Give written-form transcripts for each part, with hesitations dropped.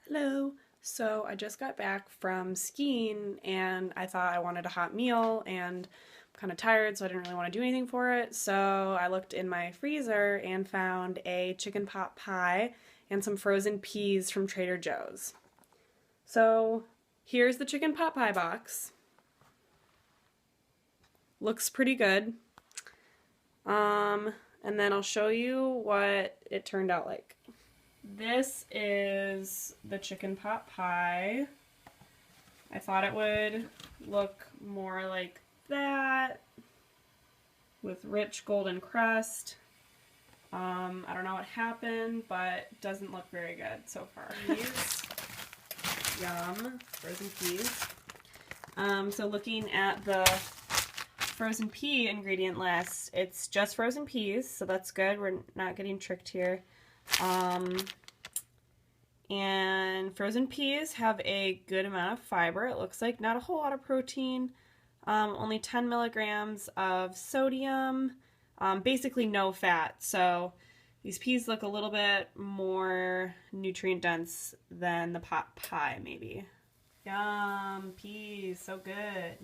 Hello. So I just got back from skiing and I thought I wanted a hot meal and I'm kind of tired, so I didn't really want to do anything for it. So I looked in my freezer and found a chicken pot pie and some frozen peas from Trader Joe's. So here's the chicken pot pie box. Looks pretty good. Um, and then I'll show you what it turned out like. This is the chicken pot pie. I thought it would look more like that with rich golden crust. I don't know what happened, but it doesn't look very good so far. Peas. Yum. Frozen peas. So looking at the frozen pea ingredient list, it's just frozen peas, so that's good. We're not getting tricked here. And frozen peas have a good amount of fiber. It looks like not a whole lot of protein, only 10 milligrams of sodium, basically no fat. So these peas look a little bit more nutrient dense than the pot pie, maybe. Yum, peas, so good.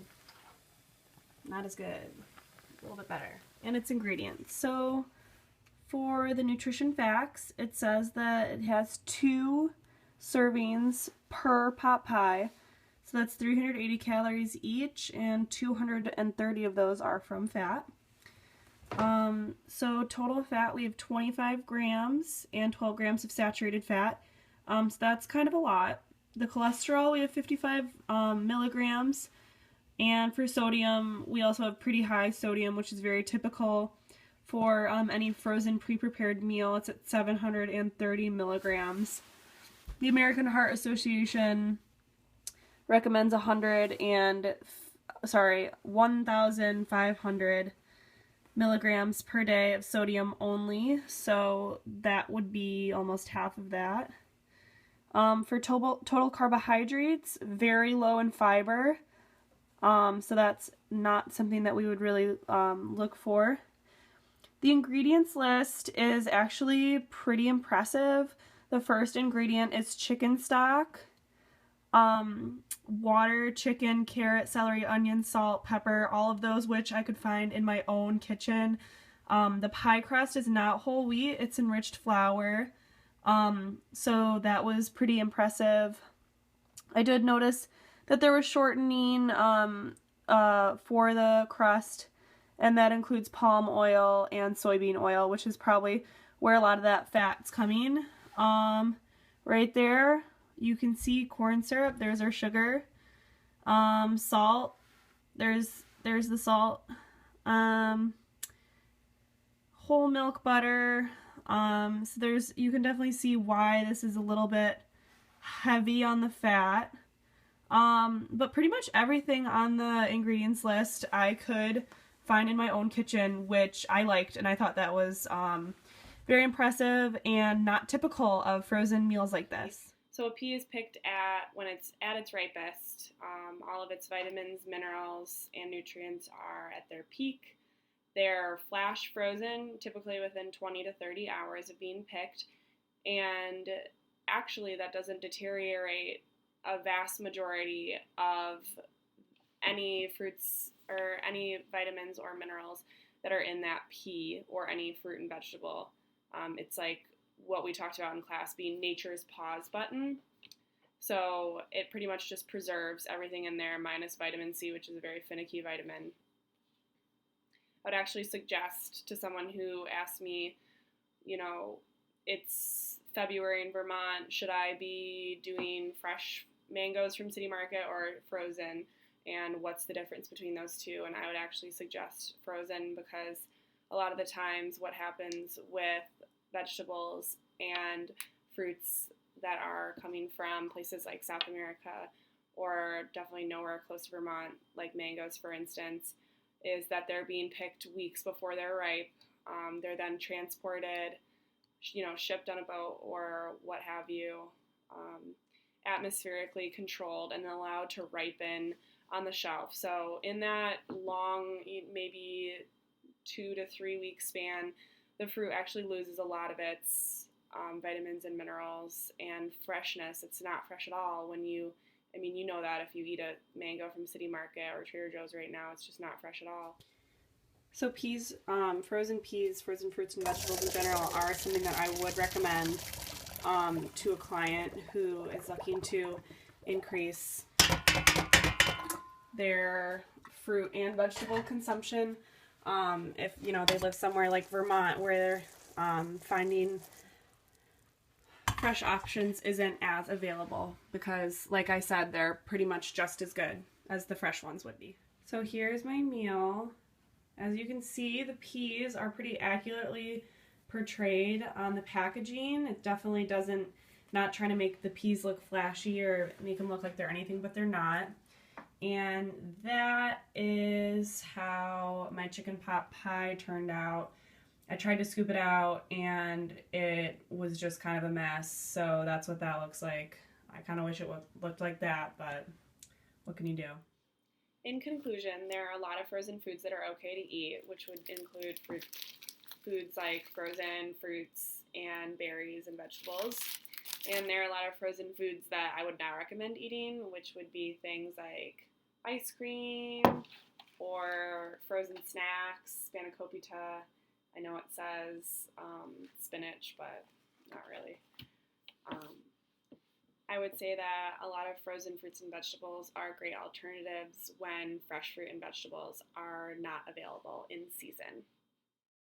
Not as good, a little bit better. And its ingredients. So for the nutrition facts, it says that it has 2 servings per pot pie. So that's 380 calories each, and 230 of those are from fat. So total fat, we have 25 grams and 12 grams of saturated fat. So that's kind of a lot. The cholesterol, we have 55 milligrams. And for sodium, we also have pretty high sodium, which is very typical for any frozen pre-prepared meal. It's at 730 milligrams. The American Heart Association recommends 1,500 milligrams per day of sodium only, so that would be almost half of that. For total carbohydrates, very low in fiber, so that's not something that we would really look for. The ingredients list is actually pretty impressive. The first ingredient is chicken stock, water, chicken, carrot, celery, onion, salt, pepper, all of those which I could find in my own kitchen. The pie crust is not whole wheat, it's enriched flour, so that was pretty impressive. I did notice that there was shortening for the crust, and that includes palm oil and soybean oil, which is probably where a lot of that fat's coming. Right there, you can see corn syrup. There's our sugar. Salt. There's the salt. Whole milk butter. So you can definitely see why this is a little bit heavy on the fat. But pretty much everything on the ingredients list I could find in my own kitchen, which I liked, and I thought that was very impressive and not typical of frozen meals like this. So a pea is picked when it's at its ripest. All of its vitamins, minerals, and nutrients are at their peak. They're flash frozen, typically within 20 to 30 hours of being picked, and actually that doesn't deteriorate a vast majority of any fruits or any vitamins or minerals that are in that pea or any fruit and vegetable. It's like what we talked about in class being nature's pause button. So it pretty much just preserves everything in there minus vitamin C, which is a very finicky vitamin. I would actually suggest to someone who asks me, it's February in Vermont, should I be doing fresh mangoes from City Market or frozen? And what's the difference between those two? And I would actually suggest frozen because a lot of the times what happens with vegetables and fruits that are coming from places like South America or definitely nowhere close to Vermont, like mangoes for instance, is that they're being picked weeks before they're ripe. They're then transported, shipped on a boat or what have you, atmospherically controlled and allowed to ripen on the shelf. So in that long, maybe 2 to 3 week span, the fruit actually loses a lot of its vitamins and minerals and freshness. It's not fresh at all when you know that if you eat a mango from City Market or Trader Joe's right now, it's just not fresh at all. So peas, frozen fruits and vegetables in general are something that I would recommend to a client who is looking to increase their fruit and vegetable consumption. If they live somewhere like Vermont where finding fresh options isn't as available, because like I said, they're pretty much just as good as the fresh ones would be. So here's my meal. As you can see, the peas are pretty accurately portrayed on the packaging. It definitely doesn't, not trying to make the peas look flashy or make them look like they're anything, but they're not. And that is how my chicken pot pie turned out. I tried to scoop it out and it was just kind of a mess, so that's what that looks like. I kind of wish it looked like that, but what can you do? In conclusion, there are a lot of frozen foods that are okay to eat, which would include foods like frozen fruits and berries and vegetables. And there are a lot of frozen foods that I would not recommend eating, which would be things like ice cream or frozen snacks, spanakopita. I know it says spinach, but not really. I would say that a lot of frozen fruits and vegetables are great alternatives when fresh fruit and vegetables are not available in season.